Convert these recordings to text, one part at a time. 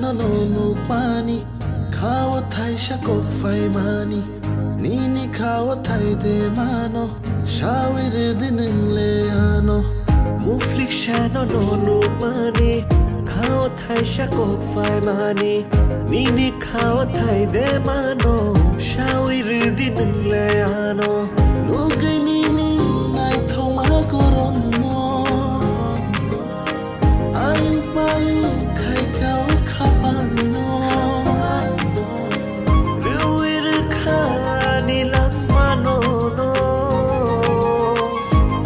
nó nô nụ pani khao thay sa cốc phai mani nini khao thay de mano shawire dineng le ano muflik sa nó nô nụ pani khao thay sa cốc phai mani nini khao thay de mano shawire dineng le ano nugai nini nai thoma koron no ayu bayu khai kau khapan no ruir khani lamano no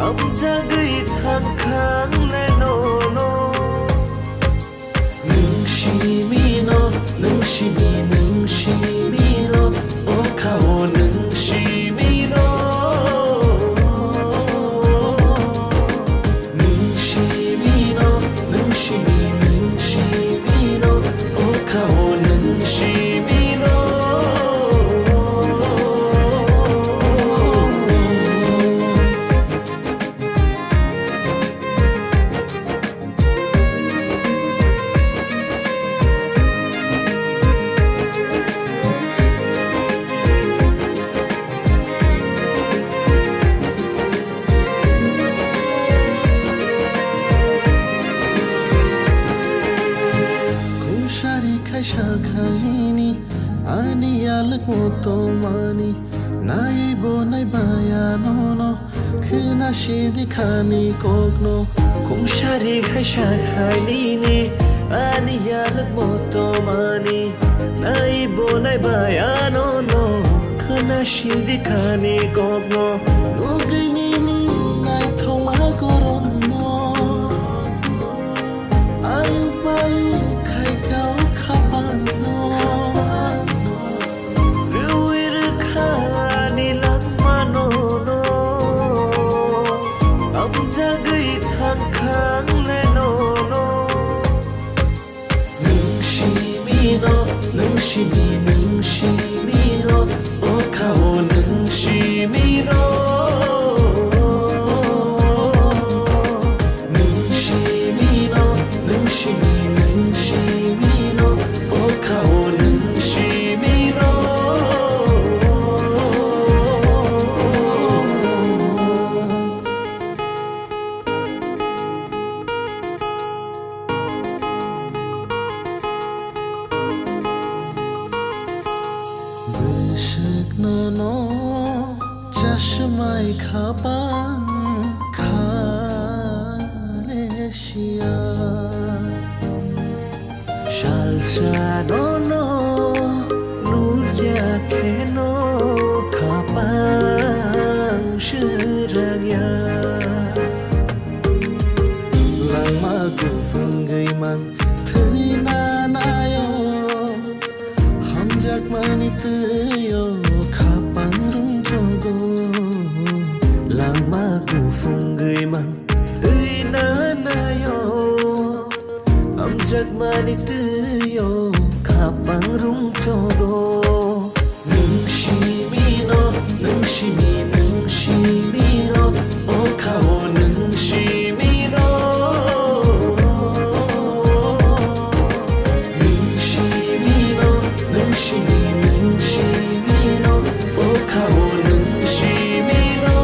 am jagai thang khang le no no nung shi mi no nung shi mi no o khao nung shi mi no nung shi mi no nung shi mi no o khao nung shi mi no Shakhaini ani alak moto mani nai bo nai baya no no khna shidi khani kokno kum shari khai shakhani ni ani yalak moto mani nai bo nai baya no no khna shidi khani kokno nugai nini nai thoma koron no ayu bayu khai kau khapan no ruir khani lamano no am jagai thang khang le no no nung shi mi no nung shi mi no o khao nung shi mi no nung shi mi no nung shi mi no o khao nung shi mi no Bishik no no chashmai khapan khaleshia Shalsa no no nuya ke no kapang shirang ya lang ma gu phung gai mang thai na na yo ham jak mani tu yo khapan rung jogo lang ma ku phung gửi mang tươi na na yo am jak mani tu yo kapang rung chogo nung shi mi no nung shi mi no o khao nung shi mi no nung shi mi no nung shi mi no o khao nung shi mi no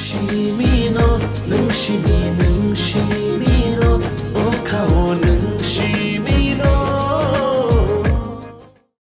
shi mi no nung shi mi